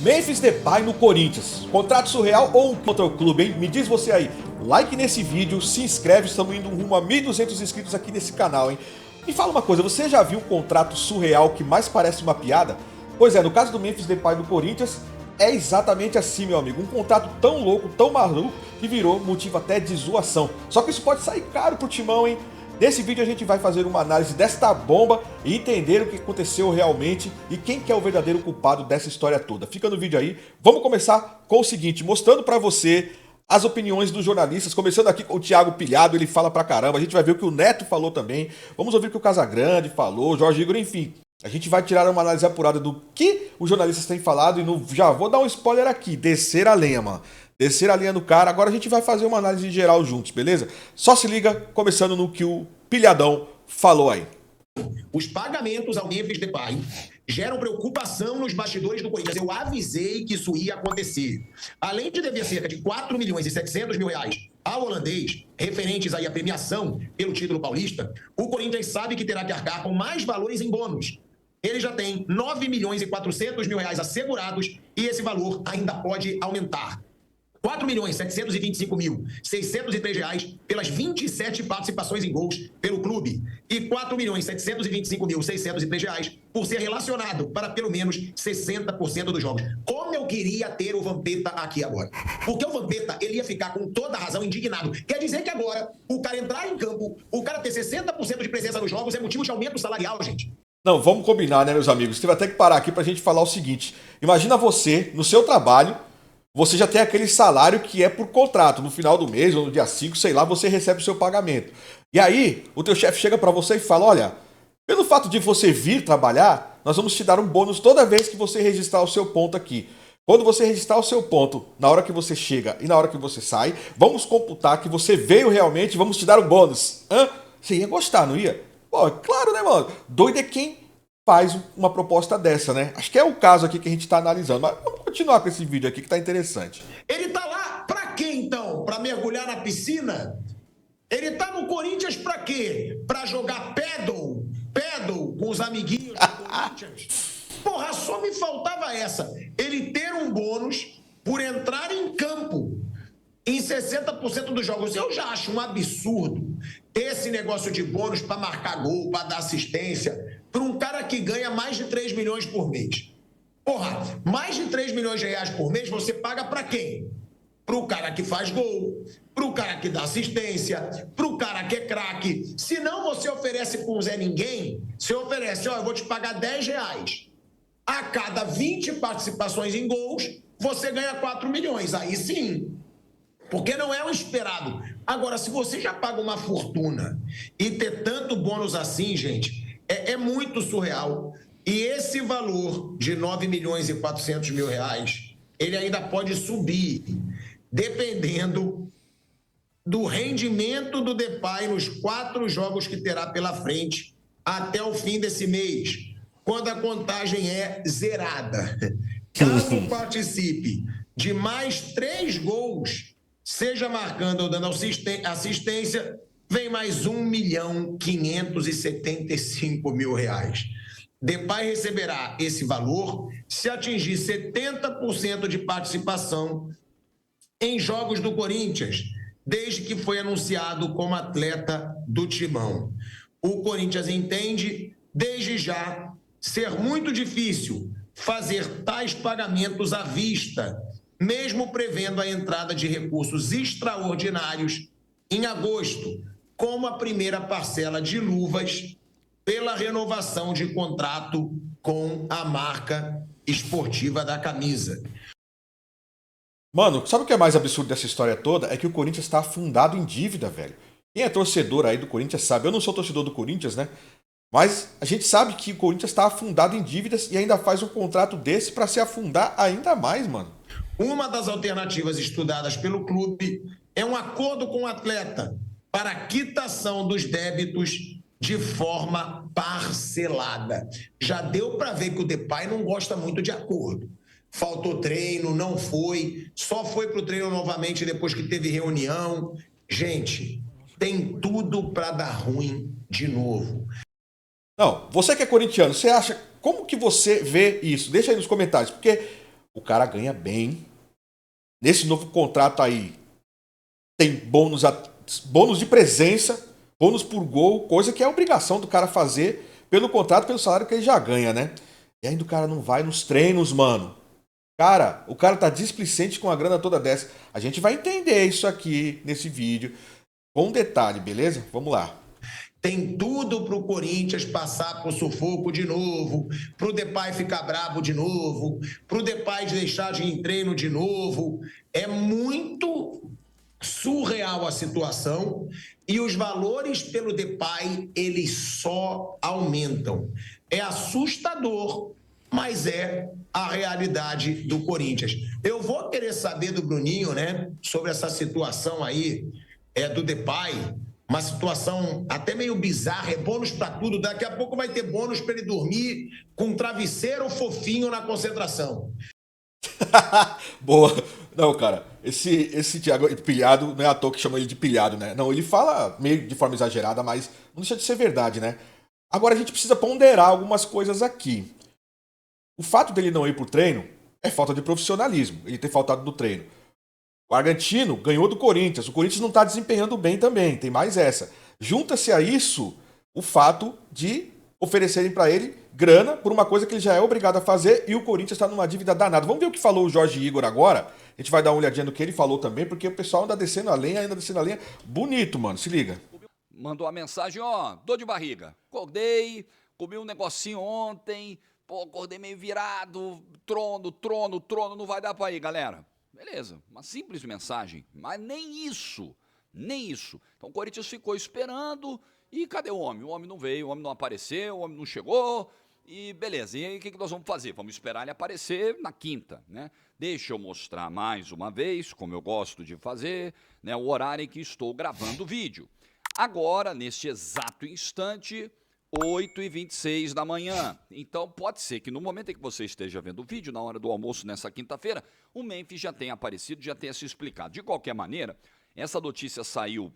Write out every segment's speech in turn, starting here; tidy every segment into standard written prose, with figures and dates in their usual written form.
Memphis Depay no Corinthians. Contrato surreal ou um contra o clube, hein? Me diz você aí. Like nesse vídeo, se inscreve, estamos indo rumo a 1.200 inscritos aqui nesse canal, hein? Me fala uma coisa, você já viu um contrato surreal que mais parece uma piada? Pois é, no caso do Memphis Depay no Corinthians, é exatamente assim, meu amigo. Um contrato tão louco, tão maluco, que virou motivo até de zoação. Só que isso pode sair caro pro timão, hein? Nesse vídeo a gente vai fazer uma análise desta bomba e entender o que aconteceu realmente e quem que é o verdadeiro culpado dessa história toda. Fica no vídeo aí. Vamos começar com o seguinte, mostrando pra você as opiniões dos jornalistas, começando aqui com o Thiago Pilhado, ele fala pra caramba, a gente vai ver o que o Neto falou também, vamos ouvir o que o Casagrande falou, Jorge Igor, enfim. A gente vai tirar uma análise apurada do que os jornalistas têm falado e já vou dar um spoiler aqui, descer a lenha, mano. Descer a linha do cara, agora a gente vai fazer uma análise geral juntos, beleza? Só se liga, começando no que o Pilhadão falou aí. Os pagamentos ao Memphis Depay geram preocupação nos bastidores do Corinthians. Eu avisei que isso ia acontecer. Além de dever cerca de 4 milhões e 700 mil reais ao holandês, referentes aí à premiação pelo título paulista, o Corinthians sabe que terá que arcar com mais valores em bônus. Ele já tem 9 milhões e 400 mil reais assegurados e esse valor ainda pode aumentar. 4.725.603 reais pelas 27 participações em gols pelo clube e 4.725.603 reais por ser relacionado para pelo menos 60% dos jogos. Como eu queria ter o Vampeta aqui agora. Porque o Vampeta, ele ia ficar com toda a razão indignado. Quer dizer que agora, o cara entrar em campo, o cara ter 60% de presença nos jogos é motivo de aumento salarial, gente. Não, vamos combinar, né, meus amigos? Você vai ter que parar aqui pra gente falar o seguinte. Imagina você, no seu trabalho, você já tem aquele salário que é por contrato. No final do mês ou no dia 5, sei lá, você recebe o seu pagamento. E aí, o teu chefe chega pra você e fala, olha, pelo fato de você vir trabalhar, nós vamos te dar um bônus toda vez que você registrar o seu ponto aqui. Quando você registrar o seu ponto, na hora que você chega e na hora que você sai, vamos computar que você veio realmente e vamos te dar um bônus. Hã? Você ia gostar, não ia? Pô, claro, né, mano? Doido é quem faz uma proposta dessa, né? Acho que é o caso aqui que a gente tá analisando. Mas vamos continuar com esse vídeo aqui que tá interessante. Ele tá lá pra quê, então? Pra mergulhar na piscina? Ele tá no Corinthians pra quê? Pra jogar paddle com os amiguinhos do Corinthians? Porra, só me faltava essa. Ele ter um bônus por entrar em campo em 60% dos jogos. Eu já acho um absurdo esse negócio de bônus para marcar gol, para dar assistência, para um cara que ganha mais de 3 milhões por mês. Porra, mais de 3 milhões de reais por mês você paga para quem? Para o cara que faz gol, para o cara que dá assistência, para o cara que é craque. Se não você oferece para um Zé Ninguém, você oferece, ó, eu vou te pagar 10 reais. A cada 20 participações em gols, você ganha 4 milhões. Aí sim. Porque não é o esperado. Agora, se você já paga uma fortuna e ter tanto bônus assim, gente, é muito surreal. E esse valor de 9 milhões e 400 mil reais, ele ainda pode subir, dependendo do rendimento do Depay nos 4 jogos que terá pela frente até o fim desse mês, quando a contagem é zerada. Caso participe de mais 3 gols, seja marcando ou dando assistência, vem mais 1.575.000 reais. Depay receberá esse valor se atingir 70% de participação em jogos do Corinthians, desde que foi anunciado como atleta do Timão. O Corinthians entende, desde já, ser muito difícil fazer tais pagamentos à vista, mesmo prevendo a entrada de recursos extraordinários em agosto, como a primeira parcela de luvas pela renovação de contrato com a marca esportiva da camisa. Mano, sabe o que é mais absurdo dessa história toda? É que o Corinthians tá afundado em dívida, velho. Quem é torcedor aí do Corinthians sabe. Eu não sou torcedor do Corinthians, né? Mas a gente sabe que o Corinthians tá afundado em dívidas e ainda faz um contrato desse pra se afundar ainda mais, mano. Uma das alternativas estudadas pelo clube é um acordo com o atleta para a quitação dos débitos de forma parcelada. Já deu para ver que o Depay não gosta muito de acordo. Faltou treino, não foi, só foi para o treino novamente depois que teve reunião. Gente, tem tudo para dar ruim de novo. Não, você que é corintiano, você acha, como que você vê isso? Deixa aí nos comentários, porque O cara ganha bem. Nesse novo contrato aí, tem bônus de presença, bônus por gol, coisa que é obrigação do cara fazer pelo contrato, pelo salário que ele já ganha, né? E ainda o cara não vai nos treinos, mano. Cara, o cara tá displicente com a grana toda dessa. A gente vai entender isso aqui nesse vídeo com detalhe, beleza? Vamos lá. Tem tudo pro Corinthians passar por sufoco de novo, pro Depay ficar brabo de novo, pro Depay deixar de ir em treino de novo. É muito surreal a situação e os valores pelo Depay, eles só aumentam. É assustador, mas é a realidade do Corinthians. Eu vou querer saber do Bruninho, né, sobre essa situação aí do Depay. Uma situação até meio bizarra, é bônus para tudo. Daqui a pouco vai ter bônus para ele dormir com um travesseiro fofinho na concentração. Boa. Não, cara, esse Thiago Pilhado, não é à toa que chama ele de pilhado, né? Não, ele fala meio de forma exagerada, mas não deixa de ser verdade, né? Agora a gente precisa ponderar algumas coisas aqui. O fato dele não ir pro treino é falta de profissionalismo, ele ter faltado do treino. O argentino ganhou do Corinthians. O Corinthians não está desempenhando bem também. Tem mais essa. Junta-se a isso o fato de oferecerem para ele grana por uma coisa que ele já é obrigado a fazer e o Corinthians está numa dívida danada. Vamos ver o que falou o Jorge Igor agora. A gente vai dar uma olhadinha no que ele falou também, porque o pessoal anda descendo a lenha, Bonito, mano. Se liga. Mandou a mensagem, ó, dor de barriga. Acordei, comi um negocinho ontem, pô, acordei meio virado, trono, não vai dar pra ir, galera. Beleza, uma simples mensagem, mas nem isso. Então o Corinthians ficou esperando e cadê o homem? O homem não veio, o homem não apareceu, o homem não chegou e beleza. E aí o que nós vamos fazer? Vamos esperar ele aparecer na quinta, né? Deixa eu mostrar mais uma vez, como eu gosto de fazer, né, o horário em que estou gravando o vídeo. Agora, neste exato instante, 8h26 da manhã. Então, pode ser que no momento em que você esteja vendo o vídeo, na hora do almoço, nessa quinta-feira, o Memphis já tenha aparecido, já tenha se explicado. De qualquer maneira, essa notícia saiu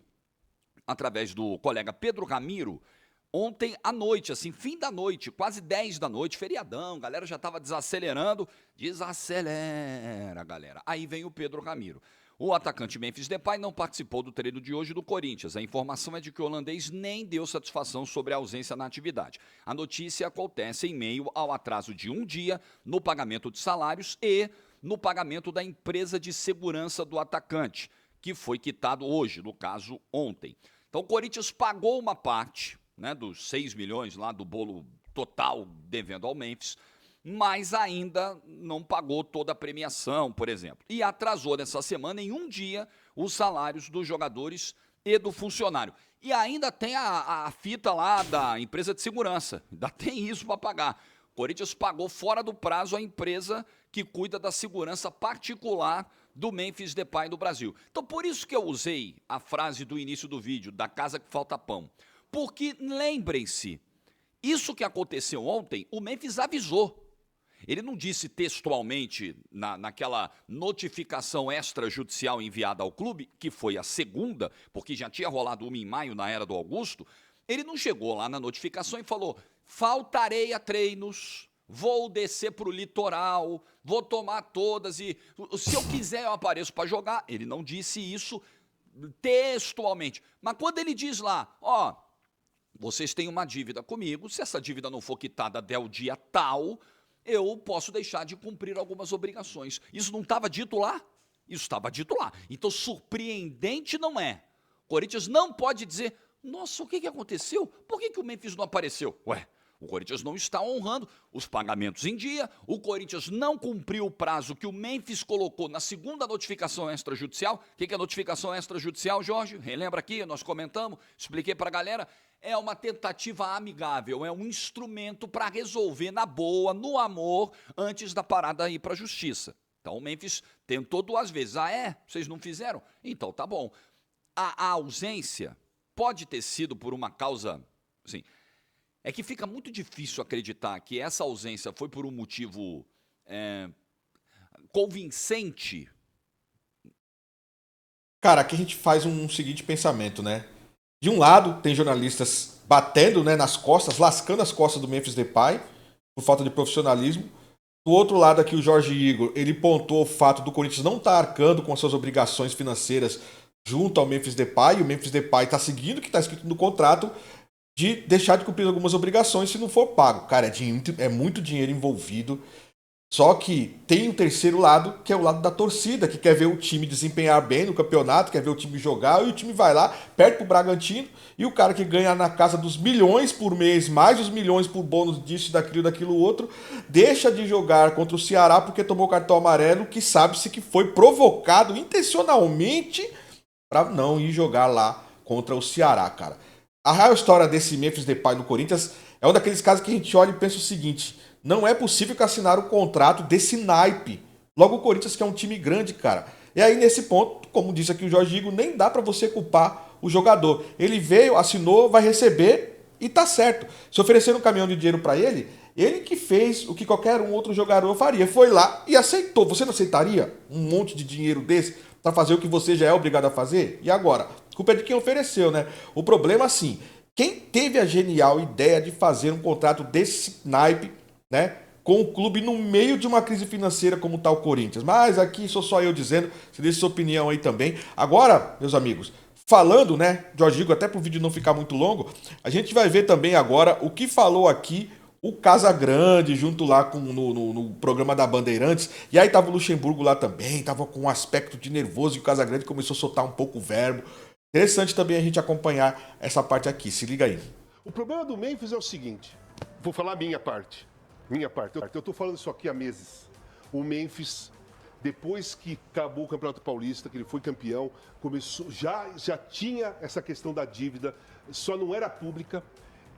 através do colega Pedro Ramiro, ontem à noite, assim, fim da noite, quase 10 da noite, feriadão, a galera já estava desacelerando. Desacelera, galera. Aí vem o Pedro Ramiro. O atacante Memphis Depay não participou do treino de hoje do Corinthians. A informação é de que o holandês nem deu satisfação sobre a ausência na atividade. A notícia acontece em meio ao atraso de um dia no pagamento de salários e no pagamento da empresa de segurança do atacante, que foi quitado hoje, no caso ontem. Então o Corinthians pagou uma parte, né, dos 6 milhões lá do bolo total devendo ao Memphis, mas ainda não pagou toda a premiação, por exemplo. E atrasou nessa semana, em um dia, os salários dos jogadores e do funcionário. E ainda tem a fita lá da empresa de segurança, ainda tem isso para pagar. O Corinthians pagou fora do prazo a empresa que cuida da segurança particular do Memphis Depay do Brasil. Então, por isso que eu usei a frase do início do vídeo, da casa que falta pão. Porque, lembrem-se, isso que aconteceu ontem, o Memphis avisou. Ele não disse textualmente naquela notificação extrajudicial enviada ao clube, que foi a segunda, porque já tinha rolado uma em maio na era do Augusto. Ele não chegou lá na notificação e falou: faltarei a treinos, vou descer para o litoral, vou tomar todas e se eu quiser eu apareço para jogar. Ele não disse isso textualmente. Mas quando ele diz lá, ó, vocês têm uma dívida comigo, se essa dívida não for quitada até o dia tal, eu posso deixar de cumprir algumas obrigações. Isso não estava dito lá? Isso estava dito lá. Então, surpreendente não é. O Corinthians não pode dizer, nossa, o que aconteceu? Por que o Memphis não apareceu? Ué, o Corinthians não está honrando os pagamentos em dia, o Corinthians não cumpriu o prazo que o Memphis colocou na segunda notificação extrajudicial. O que é notificação extrajudicial, Jorge? Relembra aqui, nós comentamos, expliquei para a galera. É uma tentativa amigável, é um instrumento para resolver na boa, no amor, antes da parada ir para a justiça. Então o Memphis tentou 2 vezes. Ah, é? Vocês não fizeram? Então tá bom. A ausência pode ter sido por uma causa, assim, é que fica muito difícil acreditar que essa ausência foi por um motivo convincente. Cara, aqui a gente faz um seguinte pensamento, né? De um lado, tem jornalistas batendo, né, nas costas, lascando as costas do Memphis Depay por falta de profissionalismo. Do outro lado aqui, o Jorge Igor, ele pontuou o fato do Corinthians não estar arcando com suas obrigações financeiras junto ao Memphis Depay, e o Memphis Depay está seguindo o que está escrito no contrato de deixar de cumprir algumas obrigações se não for pago. Cara, é muito dinheiro envolvido. Só que tem um terceiro lado, que é o lado da torcida, que quer ver o time desempenhar bem no campeonato, quer ver o time jogar, e o time vai lá, perde pro Bragantino, e o cara que ganha na casa dos milhões por mês, mais os milhões por bônus disso, daquilo outro, deixa de jogar contra o Ceará porque tomou cartão amarelo, que sabe-se que foi provocado intencionalmente para não ir jogar lá contra o Ceará, cara. A real história desse Memphis Depay no Corinthians é um daqueles casos que a gente olha e pensa o seguinte: não é possível que assinaram um contrato desse naipe. Logo o Corinthians, que é um time grande, cara. E aí, nesse ponto, como disse aqui o Jorge Igor, nem dá pra você culpar o jogador. Ele veio, assinou, vai receber e tá certo. Se ofereceram um caminhão de dinheiro pra ele, ele que fez o que qualquer um outro jogador faria. Foi lá e aceitou. Você não aceitaria um monte de dinheiro desse pra fazer o que você já é obrigado a fazer? E agora? A culpa é de quem ofereceu, né? O problema, assim, quem teve a genial ideia de fazer um contrato desse naipe, né, com o clube no meio de uma crise financeira como está o Corinthians? Mas aqui sou só eu dizendo, você deixa sua opinião aí também. Agora, meus amigos, falando, né, Jorge Igor, até para o vídeo não ficar muito longo, a gente vai ver também agora o que falou aqui o Casagrande, junto lá no programa da Bandeirantes. E aí tava o Luxemburgo lá também, tava com um aspecto de nervoso, e o Casagrande começou a soltar um pouco o verbo. Interessante também a gente acompanhar essa parte aqui, se liga aí. O problema do Memphis é o seguinte, vou falar a minha parte. Eu tô falando isso aqui há meses. O Memphis, depois que acabou o Campeonato Paulista, que ele foi campeão, começou, já tinha essa questão da dívida, só não era pública.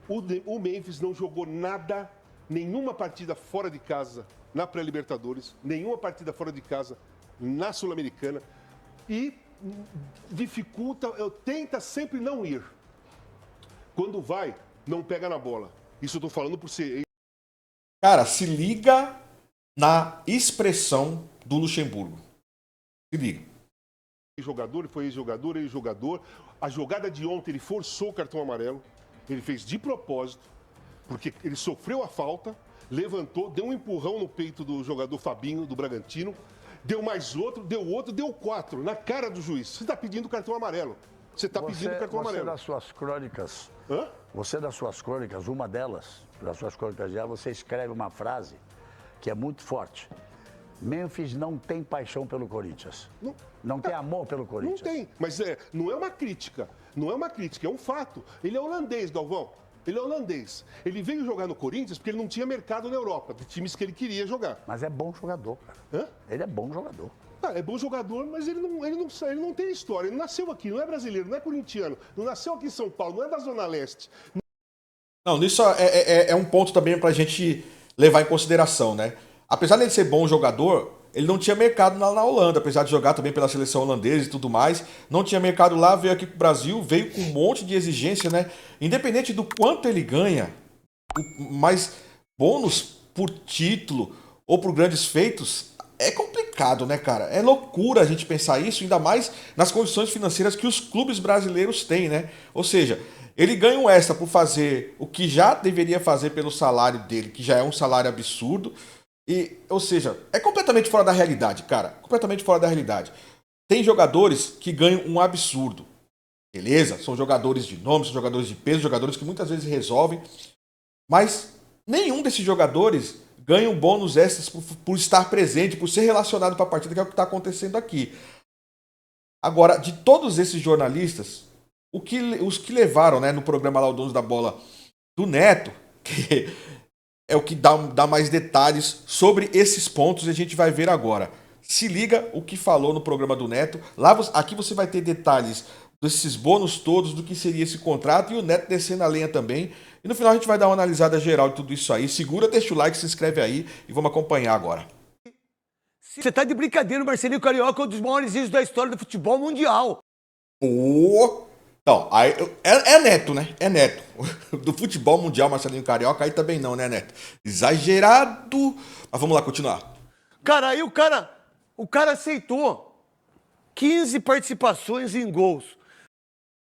O Memphis não jogou nada, nenhuma partida fora de casa na pré-Libertadores, nenhuma partida fora de casa na Sul-Americana, e dificulta, tenta sempre não ir. Quando vai, não pega na bola. Isso eu tô falando por ser... Cara, se liga na expressão do Luxemburgo. Se liga. Ele foi ex-jogador. A jogada de ontem, ele forçou o cartão amarelo. Ele fez de propósito, porque ele sofreu a falta, levantou, deu um empurrão no peito do jogador Fabinho, do Bragantino, deu mais outro, deu 4 na cara do juiz. Você está pedindo cartão amarelo. Você está pedindo cartão amarelo. Você das suas crônicas, Hã? você das suas crônicas, uma delas, das suas crônicas já, você escreve uma frase que é muito forte. Memphis não tem paixão pelo Corinthians. Não tem amor pelo Corinthians. Não tem, mas não é uma crítica. Não é uma crítica, é um fato. Ele é holandês, Galvão. Ele é holandês. Ele veio jogar no Corinthians porque ele não tinha mercado na Europa, de times que ele queria jogar. Mas é bom jogador, cara. Hã? Ele é bom jogador. É bom jogador, mas ele não tem história. Ele não nasceu aqui, não é brasileiro, não é corintiano. Não nasceu aqui em São Paulo, não é da Zona Leste. Não, isso é um ponto também pra gente levar em consideração, né? Apesar dele ser bom jogador, ele não tinha mercado na Holanda, apesar de jogar também pela seleção holandesa e tudo mais. Não tinha mercado lá, veio aqui pro Brasil, veio com um monte de exigência, né? Independente do quanto ele ganha, mas bônus por título ou por grandes feitos é complicado, né, cara? É loucura a gente pensar isso, ainda mais nas condições financeiras que os clubes brasileiros têm, né? Ou seja, ele ganha um extra por fazer o que já deveria fazer pelo salário dele, que já é um salário absurdo. Ou seja, é completamente fora da realidade, cara. Completamente fora da realidade. Tem jogadores que ganham um absurdo. Beleza? São jogadores de nome, são jogadores de peso, jogadores que muitas vezes resolvem. Mas nenhum desses jogadores ganha um bônus extras por estar presente, por ser relacionado para a partida, que é o que está acontecendo aqui. Agora, de todos esses jornalistas, os que levaram, né, no programa lá o Donos da Bola do Neto, que é o que dá mais detalhes sobre esses pontos, e a gente vai ver agora. Se liga o que falou no programa do Neto. Aqui você vai ter detalhes desses bônus todos, do que seria esse contrato, e o Neto descendo a lenha também. E no final a gente vai dar uma analisada geral de tudo isso aí. Segura, deixa o like, se inscreve aí e vamos acompanhar agora. Você tá de brincadeira, o Marcelinho Carioca é um dos maiores ídolos da história do futebol mundial. Então, aí, é Neto, né? É Neto. Do futebol mundial, Marcelinho Carioca, aí também não, né, Neto? Exagerado. Mas vamos lá, continuar. Cara, aí o cara aceitou 15 participações em gols.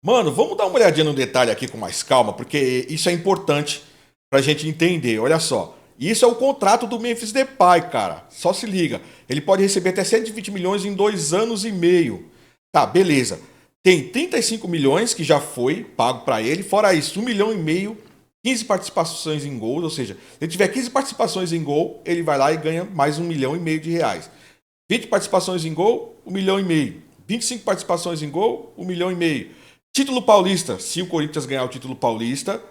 Mano, vamos dar uma olhadinha no detalhe aqui com mais calma, porque isso é importante pra gente entender. Olha só, E isso é o contrato do Memphis Depay, cara. Só se liga. Ele pode receber até 120 milhões em 2 anos e meio. Tá, beleza. Tem 35 milhões que já foi pago para ele. Fora isso, 1,5 milhão, 15 participações em gols. Ou seja, se ele tiver 15 participações em gol, ele vai lá e ganha mais 1,5 milhão de reais. 20 participações em gol, 1,5 milhão. 25 participações em gol, 1,5 milhão. Título paulista. Se o Corinthians ganhar o título paulista,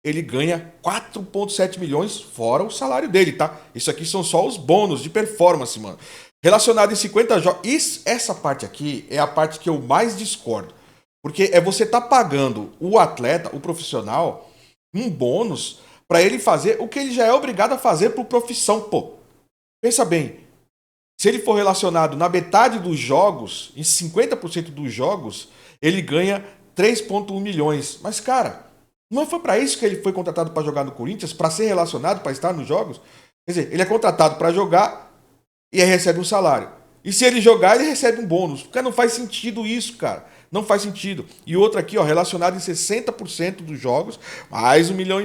ele ganha 4,7 milhões fora o salário dele, tá? Isso aqui são só os bônus de performance, mano. Relacionado em 50 jogos. Essa parte aqui é a parte que eu mais discordo. Porque é você tá pagando o atleta, o profissional, um bônus para ele fazer o que ele já é obrigado a fazer por profissão, pô. Pensa bem. Se ele for relacionado na metade dos jogos, em 50% dos jogos, ele ganha 3,1 milhões. Mas, cara, não foi para isso que ele foi contratado para jogar no Corinthians? Para ser relacionado, para estar nos jogos? Quer dizer, ele é contratado para jogar e aí recebe um salário. E se ele jogar, ele recebe um bônus. Porque não faz sentido isso, cara. Não faz sentido. E outra aqui, ó, relacionado em 60% dos jogos, mais 1,5 milhão.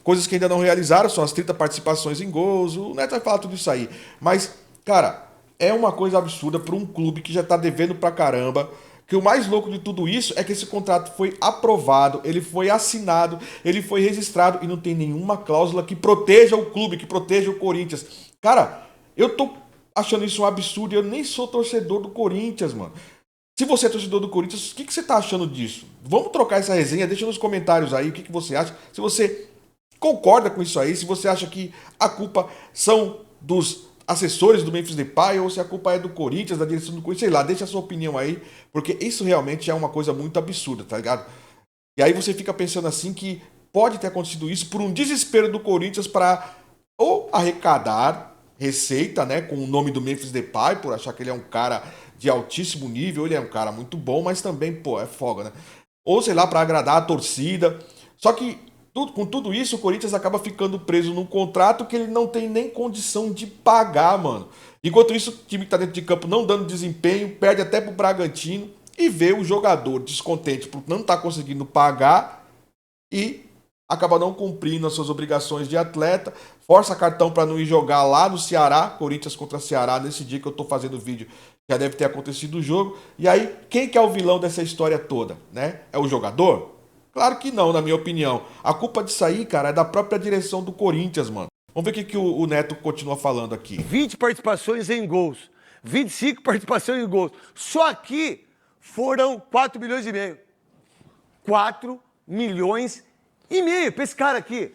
Coisas que ainda não realizaram, são as 30 participações em gols. O Neto vai falar tudo isso aí. Mas, cara, é uma coisa absurda para um clube que já tá devendo pra caramba. Que o mais louco de tudo isso é que esse contrato foi aprovado, ele foi assinado, ele foi registrado e não tem nenhuma cláusula que proteja o clube, que proteja o Corinthians. Cara, eu tô achando isso um absurdo e eu nem sou torcedor do Corinthians, mano. Se você é torcedor do Corinthians, o que você tá achando disso? Vamos trocar essa resenha, deixa nos comentários aí o que você acha. Se você concorda com isso aí, se você acha que a culpa são dos assessores do Memphis Depay ou se a culpa é do Corinthians, da direção do Corinthians, sei lá, deixa a sua opinião aí, porque isso realmente é uma coisa muito absurda, tá ligado? E aí você fica pensando assim que pode ter acontecido isso por um desespero do Corinthians para ou arrecadar receita, né, com o nome do Memphis Depay, por achar que ele é um cara de altíssimo nível, ele é um cara muito bom, mas também, pô, é folga, né? Ou sei lá, para agradar a torcida. Só que com tudo isso, o Corinthians acaba ficando preso num contrato que ele não tem nem condição de pagar, mano. Enquanto isso, o time que tá dentro de campo não dando desempenho, perde até pro Bragantino e vê o jogador descontente por não estar conseguindo pagar e acaba não cumprindo as suas obrigações de atleta, força cartão para não ir jogar lá no Ceará, Corinthians contra Ceará, nesse dia que eu tô fazendo o vídeo, já deve ter acontecido o jogo. E aí, quem que é o vilão dessa história toda, né? É o jogador? Claro que não, na minha opinião. A culpa disso aí, cara, é da própria direção do Corinthians, mano. Vamos ver o que o Neto continua falando aqui. 20 participações em gols. 25 participações em gols. Só aqui foram 4 milhões e meio. 4 milhões e meio pra esse cara aqui.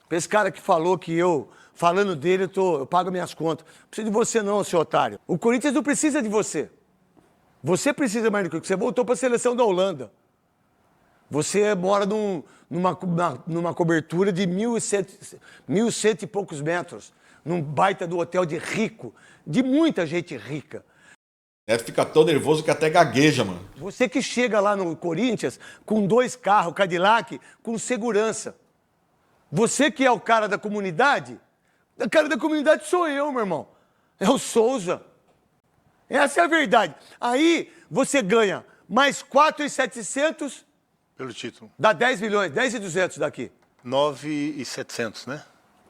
Pra esse cara que falou que eu, falando dele, eu pago minhas contas. Não precisa de você não, seu otário. O Corinthians não precisa de você. Você precisa mais do que você voltou pra seleção da Holanda. Você mora numa cobertura de 1.100 e poucos metros, num baita do hotel de rico, de muita gente rica. Neto fica tão nervoso que até gagueja, mano. Você que chega lá no Corinthians com 2 carros Cadillac, com segurança. Você que é o cara da comunidade, o cara da comunidade sou eu, meu irmão. É o Souza. Essa é a verdade. Aí você ganha mais 4.700... Pelo título. Dá 10 milhões, 10.200 daqui. 9.700, né?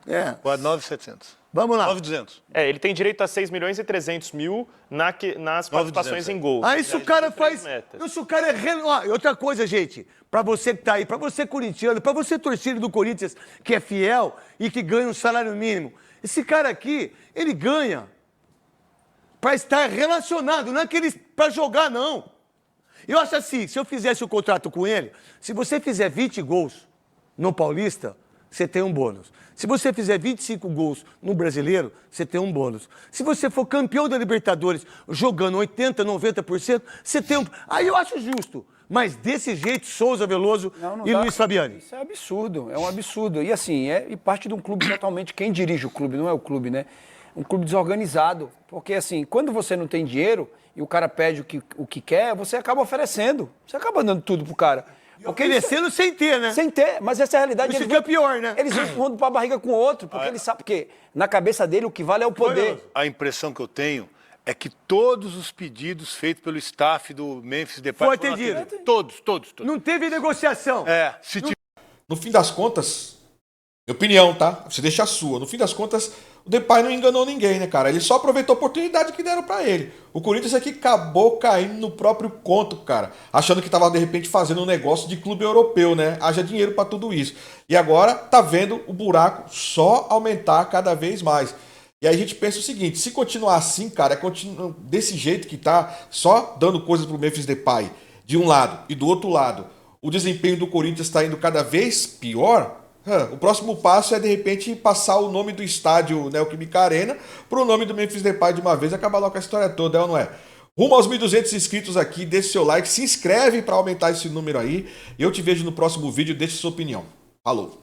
É. Quase 9.700. Vamos lá. 9.200. Ele tem direito a 6 milhões e 300 mil nas participações em gol. Aí se o cara faz... Se o cara é... outra coisa, gente, pra você que tá aí, pra você corintiano, pra você torcedor do Corinthians, que é fiel e que ganha um salário mínimo, esse cara aqui, ele ganha pra estar relacionado, não é que ele... pra jogar, não. Eu acho assim, se eu fizesse o contrato com ele, se você fizer 20 gols no Paulista, você tem um bônus. Se você fizer 25 gols no Brasileiro, você tem um bônus. Se você for campeão da Libertadores jogando 80%, 90%, você tem um... Aí eu acho justo. Mas desse jeito, Souza, Veloso e Luiz Fabiani. Isso é absurdo, é um absurdo. E assim, e parte de um clube totalmente... Quem dirige o clube, não é o clube, né? Um clube desorganizado. Porque assim, quando você não tem dinheiro... e o cara pede o que quer, você acaba oferecendo. Você acaba dando tudo pro cara. Oferecendo sem ter, né? Sem ter, mas essa é a realidade. Isso fica pior, né? Eles vão um pra barriga com o outro, porque ele sabe que na cabeça dele o que vale é o poder. A impressão que eu tenho é que todos os pedidos feitos pelo staff do Memphis Depay foi atendido. Todos. Não teve negociação. No fim das contas, Minha opinião, tá? Você deixa a sua. No fim das contas, o Depay não enganou ninguém, né, cara? Ele só aproveitou a oportunidade que deram pra ele. O Corinthians aqui acabou caindo no próprio conto, cara. Achando que tava, de repente, fazendo um negócio de clube europeu, né? Haja dinheiro pra tudo isso. E agora tá vendo o buraco só aumentar cada vez mais. E aí a gente pensa o seguinte, se continuar assim, cara, desse jeito que tá, só dando coisas pro Memphis Depay, de um lado e do outro lado, o desempenho do Corinthians tá indo cada vez pior... O próximo passo é, de repente, passar o nome do estádio Neoquímica Arena pro nome do Memphis Depay de uma vez e acabar logo com a história toda, é ou não é? Rumo aos 1.200 inscritos aqui, deixe seu like, se inscreve para aumentar esse número aí. E eu te vejo no próximo vídeo, deixe sua opinião. Falou!